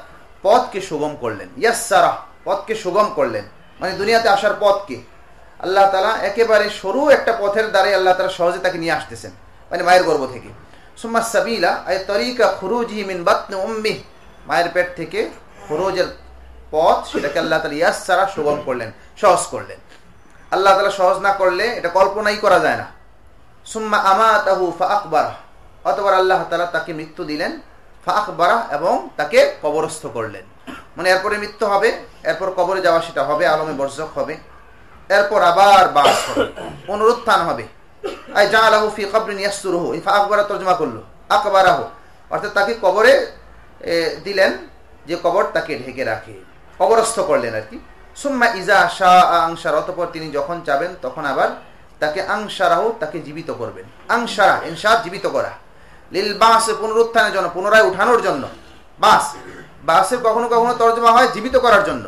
পথকে সুগম করলেন। ইয়াসসারা, পথকে সুগম করলেন, মানে দুনিয়াতে আসার পথকে আল্লাহ তাআলা একেবারে সরু একটা পথের দ্বারে আল্লাহ তাআলা সহজে তাকে নিয়ে আসতেছেন, মানে মায়ের গর্ভ থেকে। সুম্মা সাবিলা আয় তরিকা খুরুজিহি মিন বাতনি উম্মিহি, মায়ের পেট থেকে খুরুজের পথ, সেটাকে আল্লাহ তাআলা ইয়াসসারা, সুগম করলেন, সহজ করলেন। আল্লাহ তাআলা সহজ না করলে এটা কল্পনাই করা যায় না। সুম্মা আমাতাহু ফাআকবারা, অতঃপর আল্লাহ তাআলা তাকে মৃত্যু দিলেন। ফাআকবারা, এবং তাকে কবরস্থ করলেন, মানে এরপরে মৃত্যু হবে, এরপর কবরে যাওয়া, সেটা হবে আলমে বরজখ হবে, এরপর আবার বাস হবে, পুনরুত্থান হবে। আই জাআলাহু ফি কবরিন ইয়াসতুরুহু, ফাআকবারা তরজমা করলো আকবারাহু, অর্থাৎ তাকে কবরে দিলেন, যে কবর তাকে ঢেকে রাখে, কবরস্থ করলেন আর কি। সুম্মা ইজা শাআ আনশারা, অতঃপর তিনি যখন চাবেন তখন আবার তাকে আনশারাহু, তাকে জীবিত করবেন। আনশারা, ইনশাদ, জীবিত করা। লিল বাস, পুনরুত্থানের জন্য, পুনরায় উঠানোর জন্য। বাস, বাসের কখনো কখনো তর্জমা হয় জীবিত করার জন্য,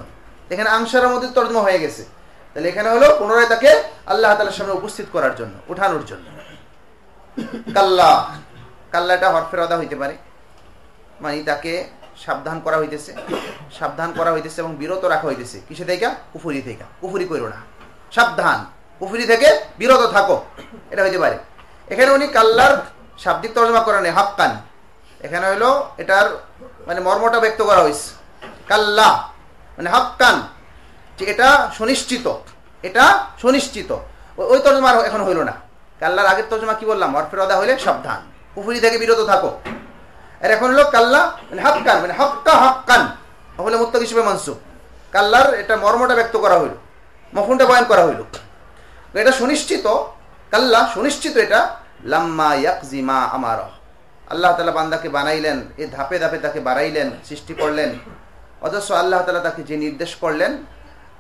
এখানে আনশারার মধ্যে তর্জমা হয়ে গেছে। তাহলে এখানে হলো পুনরায় তাকে আল্লাহ তাআলার সামনে উপস্থিত করার জন্য, উঠানোর জন্য। কাল্লা, কাল্লাটা হরফের আদা হইতে পারে, মানে তাকে সাবধান করা হইতেছে এবং বিরত রাখা হইতেছে কিসে থেকে? কুফরি থেকে। কুফরি করো না, সাবধান, কুফরি থেকে বিরত থাকো, এটা হইতে পারে। এখানে উনি কাল্লার শাব্দিক তর্জমা করেন হাক্কান, এখানে হইলো এটার মানে মর্মটা ব্যক্ত করা হয়েছে। কাল্লা মানে হাক্কান, এটা সুনিশ্চিত, এটা সুনিশ্চিত। ওই তর্জমা এখন হইল না। কাল্লার আগের তর্জমা কি বললাম? হরফের অদা হইলে সাবধান, কুফরি থেকে বিরত থাকো। আর এখন হলো কাল্লা মানে হাক্কান, মানে হাক্কা হাক্কান হলে মুত্তাক হিসেবে মানসুব। কাল্লার এটা মর্মটা ব্যক্ত করা হইল, মফহুমটা বয়ান করা হইল। এটা সুনিশ্চিত, কাল্লা সুনিশ্চিত, এটা লাম্মা ইয়াকজি মা আমারা, আল্লাহ তাআলা বান্দাকে বানাইলেন, এই ধাপে ধাপে তাকে বাড়াইলেন, সৃষ্টি করলেন, অথচ আল্লাহ তাআলা তাকে যে নির্দেশ করলেন,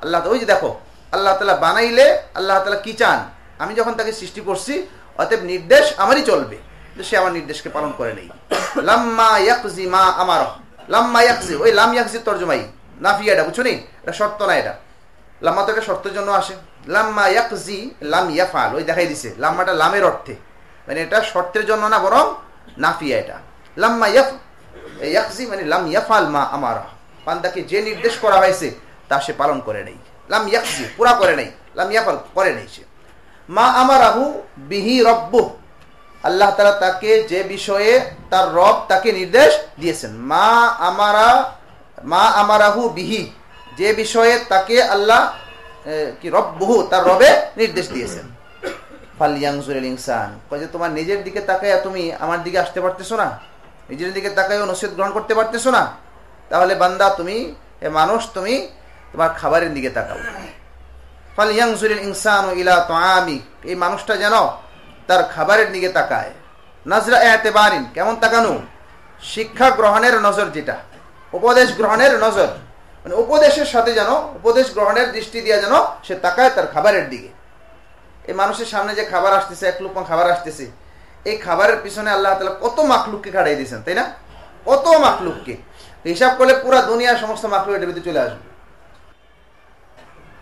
আল্লাহ ওই যে দেখো আল্লাহ তাআলা বানাইলে আল্লাহ তাআলা কি চান? আমি যখন তাকে সৃষ্টি করছি অতএব নির্দেশ আমারই চলবে, কিন্তু সে আমার নির্দেশকে পালন করে নেই। লাম্মা ইয়াকজি মা আমারা, লাম্মা ইয়াকজি, ওই লাম ইয়াকজি তর্জমাই নাফিয়াটা, বুঝছো নি? এটা শর্ত না, এটা লাম্মা তো একটা শর্তের জন্য আসে। লাম্মা ইয়াকজি লাম ইয়াফাল, ওই দেখাই দিছে লাম্মাটা লামের অর্থে, মানে এটা শর্তের জন্য না, বরং নাফিয়া। এটা লাম্মা ইয়াকজি মানে লাম ইয়াফাল মা আমারা, বান্দাকে যে নির্দেশ করা হয়েছে তা সে পালন করে নেই। লাম ইয়াকজি পুরা করে নেই, লাম ইয়াফাল করে নেই সে। মা আমারাহু বিহি রব্বুহ, আল্লাহ তাআলা তাকে যে বিষয়ে তার রব তাকে নির্দেশ দিয়েছেন। মা আমারাহু বিহি, যে বিষয়ে তাকে আল্লাহ কি রব্বুহু তার রবে নির্দেশ দিয়েছেন। ফালইয়ানজুরিল ইনসান, কয় যে তোমার নিজের দিকে তাকায় তুমি আমার দিকে আসতে পারতেছো না, নিজের দিকে তাকায় নসিহত গ্রহণ করতে পারতেছো না, তাহলে বান্দা তুমি, মানুষ তুমি তোমার খাবারের দিকে তাকাও। ফালইয়ানজুরিল ইনসানু ইলা তাআমি, এই মানুষটা যেন তার খাবারের দিকে তাকায়। নজরা ইতিবারিন, কেমন তাকানো? শিক্ষা গ্রহণের নজর, যেটা উপদেশ গ্রহণের নজর, মানে উপদেশের সাথে যেন, উপদেশ গ্রহণের দৃষ্টি দিয়ে যেন সে তাকায় তার খাবারের দিকে। এই মানুষের সামনে যে খাবার আসতেছে, এক লুকমা খাবার আসতেছে, এই খাবারের পিছনে আল্লাহ তাআলা কত মাখলুককে খাড়াই দিয়েছেন, তাই না? কত মাখলুককে হিসাব করলে পুরা দুনিয়ার সমস্ত মাখলুক এটার ভিতরে চলে আসবে।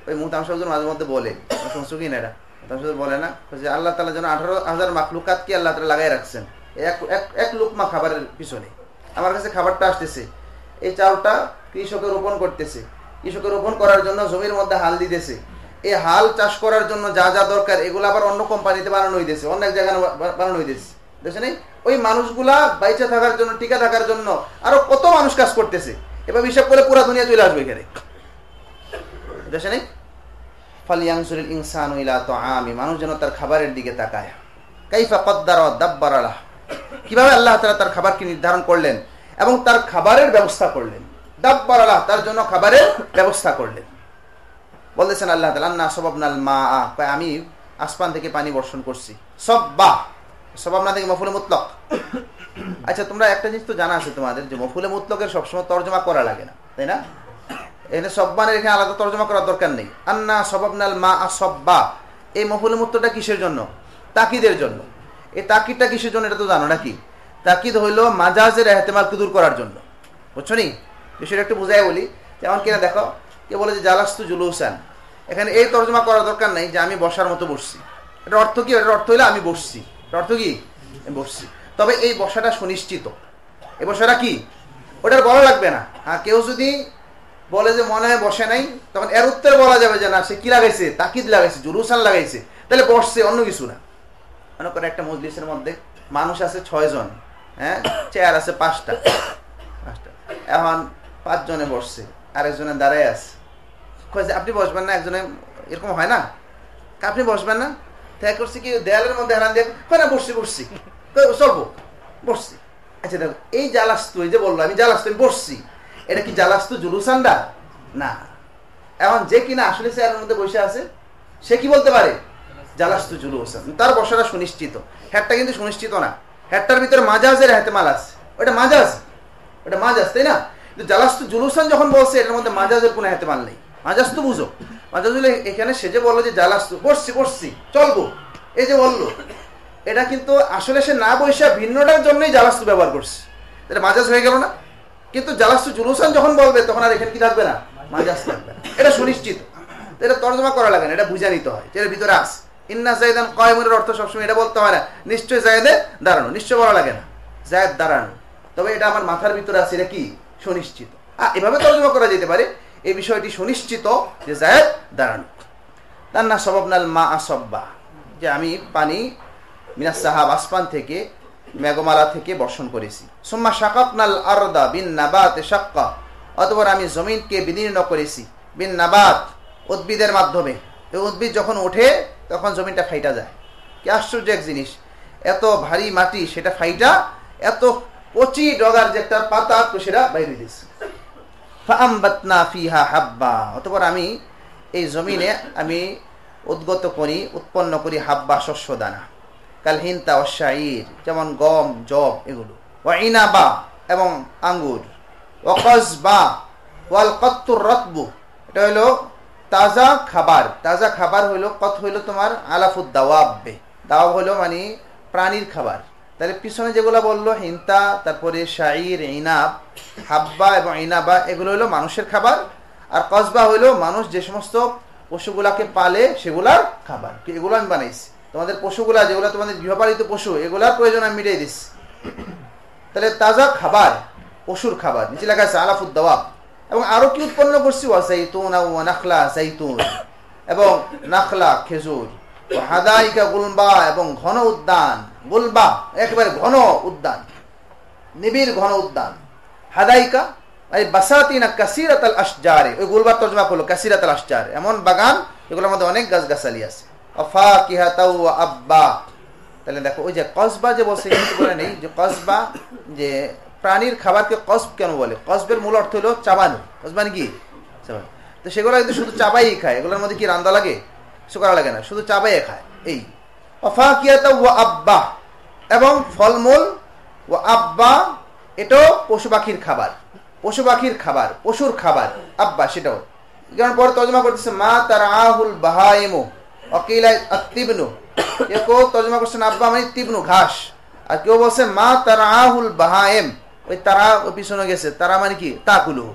ওই মুতামশাহুর মাঝে মধ্যে বলে, শুনছো কি না, এটা মুতামশাহুর বলে না যে আল্লাহ তাআলা যেন 18,000 মাখলুকাতকে আল্লাহ তাআলা লাগাই রাখছেন এক লুকমা খাবারের পিছনে। আমার কাছে খাবারটা আসতেছে, এই চাউলটা কৃষকের রোপণ করতেছে, কৃষকের রোপণ করার জন্য জমির মধ্যে হাল দিতেছে, এই হাল চাষ করার জন্য যা যা দরকার এগুলো আবার অন্য কোম্পানিতে বানানো হইতেছে, অন্য এক জায়গায় বানানো হইতেছে, দেখছেন? ওই মানুষগুলা বাইচে থাকার জন্য, টিকা থাকার জন্য আরো কত মানুষ কাজ করতেছে, এবার হিসাব করে পুরা দুনিয়া চলে আসবে এখানে, দেখছেন? ফালইয়ানজুরিল ইনসানু ইলা তাআমি, মানুষ যেন তার খাবারের দিকে তাকায়। কাইফা কদ্দারা ওয়া দাব্বারা লাহ, কিভাবে আল্লাহ তাআলা তার খাবারকে নির্ধারণ করলেন এবং তার খাবারের ব্যবস্থা করলেন। দাব্বারা লাহ, তার জন্য খাবারের ব্যবস্থা করলেন। বলতেছেন আল্লাহ তাআলা আন্না সাবাবনাল মাআ, আমি আসমান থেকে পানি বর্ষণ করছি। সব্বা, সবাবনা থেকে মফউলে মুতলাক। আচ্ছা, তোমরা একটা জিনিস তো জানা আছে তোমাদের, যে মফউলে মুতলাকের সবসময় তরজমা করা লাগে না, তাই না? এখানে সব্বানের এখানে আলাদা তরজমা করার দরকার নেই। আন্না সাবাবনাল মাআ সব্বা, এই মফউলে মুতলাকটা কিসের জন্য? তাকিদের জন্য। এই তাকিদটা কিসের জন্য এটা তো জানো নাকি? তাকিদ হইল মাজাজের ইহতিমালকে দূর করার জন্য, বুঝছো নি? বিষয়টা একটু বুঝাই বলি। যেমন কিনা দেখো, কে বলে যে জালাস্তু জুলুসান, এখানে এই তরজমা করার দরকার নাই যে আমি বসার মতো বসছি। এটা অর্থ কি? এটার অর্থ হইলো আমি বসছি। অর্থ কি? বসছি। তবে এই বসাটা সুনিশ্চিত, এই বসাটা কি ওটার বলা লাগবে না। হ্যাঁ, কেউ যদি বলে যে মনে হয় বসে নাই, তখন এর উত্তর বলা যাবে যে না, সে কি লাগাইছে? তাকিদ লাগাইছে, জুলুসান লাগাইছে, তাহলে বসছে, অন্য কিছু না। মনে করে একটা মজলিসের মধ্যে মানুষ আছে 6 জন, হ্যাঁ, চেয়ার আছে 5টা, এখন 5 জনে বসছে, আরেকজনে দাঁড়ায় আছে, আপনি বসবেন না? একজনে এরকম হয় না, আপনি বসবেন না? তাই করছি কি, দেয়ালের মধ্যে হারান দিয়ে না, বসছি চলবো, বসছি। আচ্ছা দেখো, এই জালাস্তু, এই যে বললো আমি জালাস্তু, আমি বসছি, এটা কি জালাস্তু জুলুসান্ডা? না। এখন যে কিনা আসলে চেয়ারের মধ্যে বসে আছে, সে কি বলতে পারে? জালাস্তু জুলুসান, তার বসাটা সুনিশ্চিত। হ্যাটটা কিন্তু সুনিশ্চিত না, হ্যাটটার ভিতরে মাজাজের ইহতিমাল আছে, ওটা মাজাজ, তাই না? জালাস্তু জুলুসান যখন বলছে, এটার মধ্যে মাজাজের কোনো ইহতিমাল নেই। মাজাজ তো বুঝো, মাজাজ হলে এখানে সে যে বললো যে জালাস্তু, বসছি চলবো, এই যে বললো, এটা কিন্তু আসলে সে না বসে ভিন্নটার জন্যই জালাস্তু ব্যবহার করছে, এটা মাজাজ হয়ে গেল না? কিন্তু জালাস্তু জুলুসান যখন বলবে, তখন আর এখানে কি থাকবে না? মাজাজ থাকবে না। এটা সুনিশ্চিত, এটা তর্জমা করা লাগে না, এটা বুঝা নিতে হয়, এর ভিতরে আস। ইন্না যায়েদান কায়িমুনের অর্থ সবসময় এটা বলতে হয় না, নিশ্চয় জায়েদে দাঁড়ানো, নিশ্চয় বলা লাগে না, জায়েদ দাঁড়ানো। তবে এটা আমার মাথার ভিতরে আছে, এটা কি? সুনিশ্চিত। এভাবে তর্জমা করা যেতে পারে, এই বিষয়টি সুনিশ্চিত যে জায়েদ দাঁড়ানো। তার না সবাবনাল মা আসব্বা, যে আমি পানি মিনাস সাহাব আসমান থেকে মেঘমালা থেকে বর্ষণ করেছি। সুম্মা শাকাকনাল আরদা বিন নাবাতে শাক্কা, অতঃপর আমি জমিনকে বিদীর্ণ করেছি বিন নাবাত, উদ্ভিদের মাধ্যমে। এই উদ্ভিদ যখন ওঠে তখন জমিনটা ফাইটা যায়। কি আশ্চর্য এক জিনিস, এত ভারী মাটি সেটা ফাইটা, এত কচি ডগার যে একটা পাতা তো সেটা বাইরে দিয়েছে। ফাআমবাতনা ফিহা হাব্বা, অতঃপর আমি এই জমিনে আমি উদ্গত করি, উৎপন্ন করি হাব্বা, শস্য দানা। কাল হিন্তা ও শাইর, যেমন গম, জব এগুলো। ওয়া ইনাবা, এবং আঙ্গুর। ওয়া কসবা ওয়াল কত্তুর রতবু, এটা হলো তাজা খাবার। তাজা খাবার হইলো, কত হইলো তোমার আলাফুদ দাওয়াবে, দাওয়াব হইলো মানে প্রাণীর খাবার। তাহলে পিছনে যেগুলো বললো হিন্তা, তারপরে শাইর, ইনাব, হাব্বা এবং ইনাবা, এগুলো হলো মানুষের খাবার। আর কসবা হইলো মানুষ যে সমস্ত পশুগুলাকে পালে সেগুলার খাবার। এগুলো আমি বানাইছি, তোমাদের পশুগুলা যেগুলো তোমাদের গৃহপালিত পশু, এগুলার প্রয়োজন আমি মিটিয়ে দিচ্ছি। তাহলে তাজা খাবার, পশুর খাবার, নিচে লেখা আছে আলাফুদ দাওয়াব। এবং আরো কি উৎপন্ন করছি, ওয়াজাইতুন ওয়া নাখলা, জাইতুন এবং নাখলা খেজুর। হাদাইকা গুলবা, এবং ঘন উদ্যান। গুলবা একেবারে ঘন উদ্যান, নিবিড় ঘন উদ্যান। হাদাইকা এই বাসাতিনা কাসিরাতাল আশজারে, ওই গুলবার তরজমা করলো কাসিরাতাল আশজার, এমন বাগান এগুলোর মধ্যে অনেক গাছগাছালি আছে। ফাকিহাতাও ওয়া আব্বা, তাহলে দেখো ওই যে কসবা যে বলছে, কিন্তু বলে নেই যে কসবা যে প্রাণীর খাবারকে কসব কেন বলে। কসবের মূল অর্থ হলো চাবানো। কসবা কি চাবানো, তো সেগুলো কিন্তু শুধু চাবাই খায়, এগুলোর মধ্যে কি রান্দা লাগে, কিছু করা লাগে না, শুধু চাবাই খায়। এই ফাকিহাতাও ওয়া আব্বা, এবং ফলমূল। ওয়া আব্বা এটাও পশু পাখির খাবার, পশু পাখির খাবার, পশুর খাবার। আব্বা সেটাও। যেমন পরে তর্জমা করতেছে মা তারআহুল বাহাইমু ওয়াকিলা আত-তিবনু, কেউ তর্জমা করছেন আব্বা মানে তিবনু ঘাস, আর কেউ বলছে মা তারআহুল বাহাইম, ওই তারা ওই পিছনে গেছে, তারা মানে কি তাকুলু,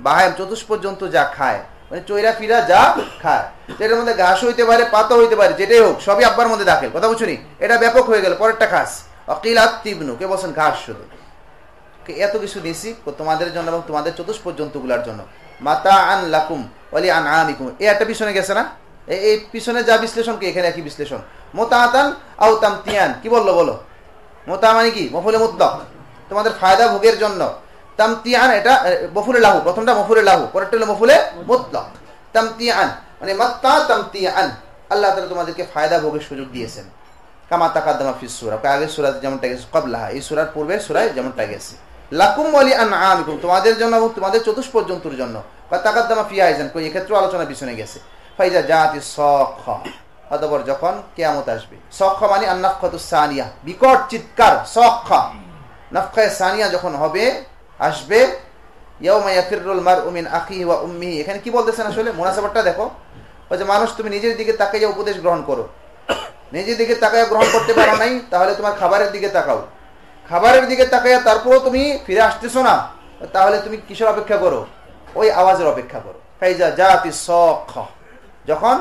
বাহাইম চতুষ্প জন্তু যা খায়, মানে চৈরা ফিরা যা খায়। এটার মধ্যে ঘাস হইতে পারে, পাতা হইতে পারে, যেটাই হোক সবই আব্বার মধ্যে দাখিল। কথা বুঝুনি, এটা ব্যাপক হয়ে গেল। পরেরটা খাস ওয়াকিলা আত-তিবনু, কেউ বলছেন ঘাস শুধু। এত কিছু দিছি তোমাদের জন্য এবং তোমাদের চতুষ্প জন্তুগুলার জন্য। মাতা আন লাকুম ওয়ালি আনআমিকুম, এই একটা পিছনে গেছে না, এই পিছনে যা বিশ্লেষণ কি এখানে একই বিশ্লেষণ। মুতাআতান আও তামতিয়ান, কি বললো বলো, মুতা মানে কি মফুলে মুতলাক, তোমাদের ফায়দা ভোগের জন্য। তামতিয়ান এটা মফুলে লাহু, প্রথমটা মফুলে লাহু, পরেরটা হলো মফুলে মুতলাক। তামতিয়ান মানে মাত্তা তামতিয়ান, আল্লাহ তাআলা তোমাদেরকে ফায়দা ভোগের সুযোগ দিয়েছেন। কামা তাকাদ্দামা ফিস সূরা, আগের সূরাতে যেমনটা গেছে, ক্বাবলাহা এই সূরার পূর্বের সূরায় যেমনটা গেছে। লাকুম ওয়ালি আনআমিকুম, তোমাদের জন্য এবং তোমাদের চতুষ্প জন্তুর জন্য। বা তাকাদ্দামা ফি আইজান, কই এক্ষেত্রে আলোচনা পিছনে গেছে। ফাইজা জাতিস সাখা, অতঃপর যখন কিয়ামত আসবে। সাখা মানে আন-নাফখাতুস সানিয়া, বিকট চিৎকার। সাখা নাফখায়ে সানিয়া যখন হবে, আসবে। ইয়াউমা ইয়াফিরুল মারউ মিন আখিহি ওয়া উম্মিহি, এখানে কি বলতেছেন আসলে মুনাসাবাতটা দেখো। ওই যে মানুষ তুমি নিজের দিকে তাকাইয়া উপদেশ গ্রহণ করো, নিজের দিকে তাকাইয়া গ্রহণ করতে পারো নাই, তাহলে তোমার খাবারের দিকে তাকাও। খাবারের দিকে তাকাইয়া তারপরও তুমি ফিরে আসতেছো না, তাহলে তুমি কিসের অপেক্ষা করো, ওই আওয়াজের অপেক্ষা করো। ফাইজা জাতিস সাখা, যখন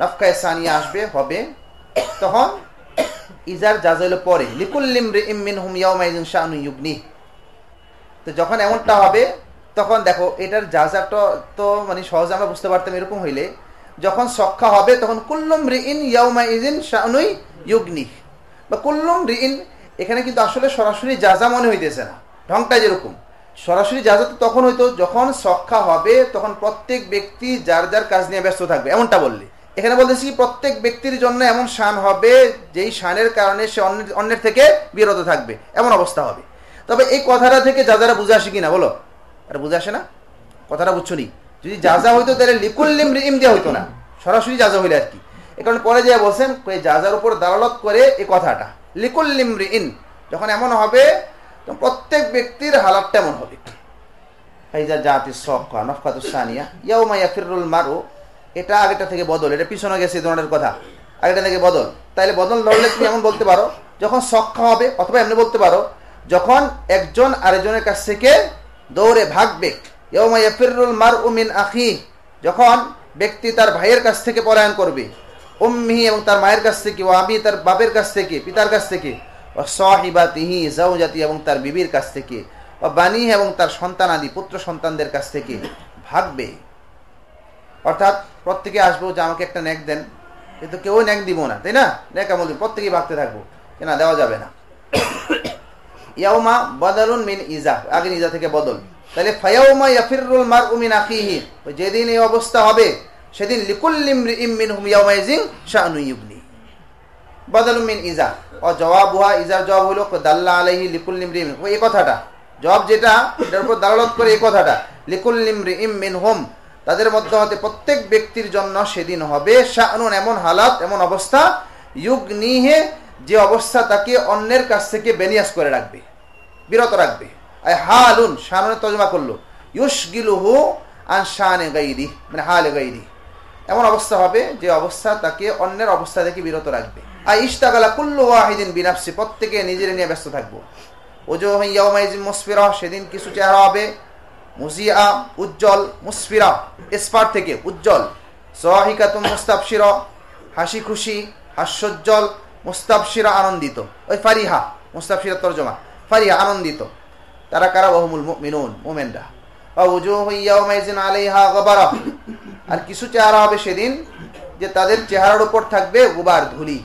নাফখায়ে সানিয়া আসবে, হবে, তখন ইজার জাজাইল পরে লিকুল্লি ইমরিইম মিনহুম ইয়াওমাইযিন শাআনুন ইউগনি। তো যখন এমনটা হবে তখন দেখো এটার জাজাটা তো মানে সহজে আমরা বুঝতে পারতাম এরকম হইলে, যখন সখ্খা হবে তখন কুল্লুম রিইন ইয়াওমাইযিন শাআনুন ইউগনি, বা কুল্লুম রিইন, এখানে কিন্তু আসলে সরাসরি জাজা মনে হইতেছে না, ঢংটা যেরকম সরাসরি জাজা তো তখন হইতো যখন সখ্খা হবে, তখন প্রত্যেক ব্যক্তি যার যার কাজ নিয়ে ব্যস্ত থাকবে, এমনটা বললে। এখানে বলতেছি প্রত্যেক ব্যক্তির জন্য এমন শান হবে যেই শানের কারণে সে অন্যের থেকে বিরত থাকবে, এমন অবস্থা হবে। তবে এই কথাটা থেকে যাজারা বুঝে আসে কিনা বলো, আর বুঝে আসে না, কথাটা বুঝছো নি। যদি যাজা হইতো তাহলে লিকুল্লিম রিইম দেওয়া হইতো না, সরাসরি যাজা হইলে আর কি। এ কারণে পরে যে বলছেন যাজার উপর দালালত করে এই কথাটা, লিকুল্লিম রিইন, যখন এমন হবে তখন প্রত্যেক ব্যক্তির হালাতটা এমন হবে। ফাইজা জাতিস সাখা নাফখাতুস সানিয়া ইয়াউমা ইয়াফিরুল মারউ, এটা আগেটা থেকে বদল, এটা পিছনে গেছে এই ধরনের কথা, আগেটা থেকে বদল। তাইলে বদল ধরলে তুমি এমন বলতে পারো যখন সখ্খা হবে, অথবা এমনি বলতে পারো যখন একজন আরেকজনের কাছ থেকে দৌড়ে ভাগবে। ইয়াউমা ইয়াফিরুল মারউ মিন আখিহি, যখন ব্যক্তি তার ভাইয়ের কাছ থেকে পলায়ন করবে। উম্মিহি, এবং তার মায়ের কাছ থেকে। ওয়া আবি, তার বাপের কাছ থেকে, পিতার কাছ থেকে। ওয়া সাহিবাতিহি জাওজাতি, এবং তার বিবির কাছ থেকে। বানি এবং তার সন্তানাদি পুত্র সন্তানদের কাছ থেকে ভাগবে। অর্থাৎ প্রত্যেকে আসবো যে আমাকে একটা নেক দেন, কিন্তু কেউ নেক দিব না, তাই না? নেক আমল প্রত্যেকেই ভাগতে থাকবো, কেনা দেওয়া যাবে না। ইয়াউমা বদলুন মিন ইজা, আগে ইজা থেকে বদল, তাহলে ফায়াউমা ইয়াফিরুল মারউ মিন আখিহি, যেদিন এই অবস্থা হবে সেদিন লিকুল্লি ইমরিইম মিনহুম ইয়াউমাইযিন শাআনু ইউগনি। বদলুন মিন ইজা ও জওয়াবুহা, ইজার জবাব হলো দাল্লা আলাইহি লিকুল্লি ইমরিইম, এই কথাটা জবাব যেটা এটার উপর দালালত করে এই কথাটা, লিকুল্লি ইমরিইম মিনহুম, তাদের মধ্যে হতে প্রত্যেক ব্যক্তির জন্য সেদিন হবে শাআনুন, এমন হালাত এমন অবস্থা, ইউগনিহে, যে অবস্থা তাকে অন্যের কাছ থেকে বেনিয়াস করে রাখবে, বিরত রাখবে। আই হালুন, শানুনের তর্জমা করলো ইউশগিলুহু আন শানে গাইরি, মানে হালে গাইরি, এমন অবস্থা হবে যে অবস্থা তাকে অন্যের অবস্থা থেকে বিরত রাখবে। আই ইশতাগালা কুল্লু ওয়াহিদিন বিনাফসি, প্রত্যেকে নিজের নিয়ে ব্যস্ত থাকবো। ওজুহু ইয়াউমাইযিন মুসফিরা, সেদিন কিছু চেহারা হবে মুজিআ, উজ্জ্বল, মুসফিরা ইসফার থেকে উজ্জ্বল, সাহিকাতুম মুস্তাবশিরা, হাসি খুশি হাস্যোজ্জ্বল, মুস্তাবশিরা আনন্দিত, ওই ফারিহা, মুস্তাবশিরা তরজমা ফারিহা আনন্দিত, তারা কারা? ওয়াহুমুল মুমিনুন, মুমিনরা। ওয়া উজুহু ইয়াউমাইযিন আলাইহা গাবারা, আর কিছু চেহারা হবে সেদিন যে তাদের চেহারার উপর থাকবে গুবার, ধুলি।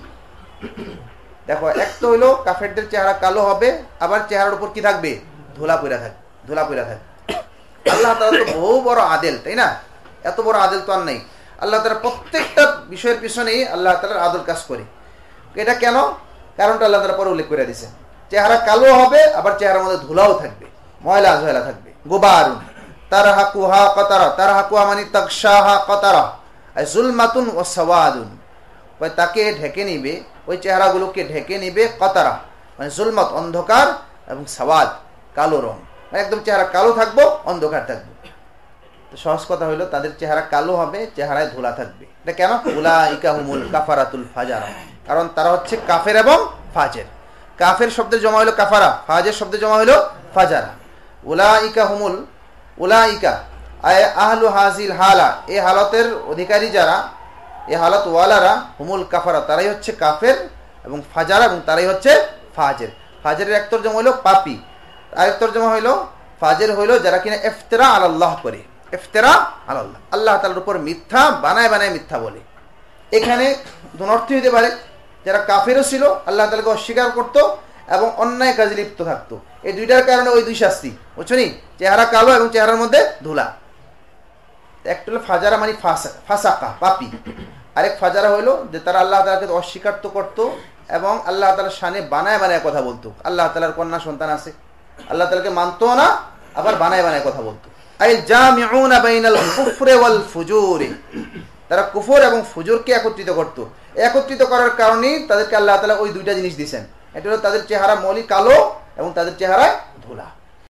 দেখো, এক তো হইলো কাফেরদের চেহারা কালো হবে, আবার চেহারার উপর কি থাকবে? ধুলা পড়া থাকবে, ধুলা পড়া থাকবে। আল্লাহ তাআলা তো বহু বড় আদেল, তাই না? এত বড় আদেল তো আর নেই। আল্লাহ তাআলা প্রত্যেকটা বিষয়ের পিছনেই আল্লাহ তাআলার আদল কাজ করে। এটা কেন? কারণটা আল্লাহ তাআলা পরে উল্লেখ করে দিয়েছেন। চেহারা কালো হবে, আবার চেহারার মধ্যে ধুলাও থাকবে, ময়লা ঝয়লা থাকবে। গুবারুন তারহাকুহা কাতারা, তারহাকুহা মানে তাগশাহা কাতারা, আই যুলমাতুন ওয়া সাওয়াদুন, ওই তাকে ঢেকে নিবে, ওই চেহারাগুলোকে ঢেকে নিবে কাতারা মানে যুলমাত অন্ধকার, এবং সাওয়াদ কালো রং, মানে একদম চেহারা কালো থাকবো, অন্ধকার থাকবে। তো সহজ কথা হইলো তাদের চেহারা কালো হবে, চেহারায় ধুলা থাকবে। এটা কেন? উলাইকা হুমুল কাফারাতুল ফাজারা, কারণ তারা হচ্ছে কাফের এবং ফাজের। কাফের শব্দের জমা হলো কাফারা, ফাজের শব্দের জমা হলো ফাজারা। উলাইকা হুমুল, উলাইকা আয় আহলু হাজিল হালা, এই হালতের অধিকারী যারা, এই হালত ওয়ালারা, হুমুল কাফারা, তারাই হচ্ছে কাফের এবং ফাজারা, এবং তারাই হচ্ছে ফাজের। ফাজের এক তরজমা হইলো পাপী, আরেক তরজমা হইলো ফাজের হইলো যারা কিনা ইফতিরা আলাল্লাহ করে, ইফতিরা আলাল্লাহ, আল্লাহ তাআলার উপর মিথ্যা বানায় বানায় মিথ্যা বলে। এখানে দুটো অর্থ হতে পারে, যারা কাফেরও ছিল, আল্লাহ তাআলাকে অস্বীকার করতো এবং অন্যায় কাজে লিপ্ত থাকতো। এই দুইটার কারণে ওই দুই শাস্তি, বুঝছো নি? চেহারা কালো এবং চেহারার মধ্যে ধুলা। একটা হলো ফাজারা মানে ফাসাকা, পাপী। আরেক ফাজারা হইলো যে তারা আল্লাহ তাআলাকে অস্বীকার তো করতো এবং আল্লাহ তাআলার শানে বানায় বানায় কথা বলতো। আল্লাহ তাআলার কন্যা সন্তান আছে, আল্লাহ তাআলাকে মানতো না, আবার বানায় বানায় কথা বলতো। আই জামিউনা বাইনাল কুফরি ওয়াল ফুজুরি, তারা কুফর এবং ফুজুরকে একত্রিত করতো। একত্রিত করার কারণেই তাদেরকে আল্লাহ তাআলা ওই দুইটা জিনিস দিয়েছেন। এটা হলো তাদের চেহারা মৌলিক কালো এবং তাদের চেহারায় ধুলা।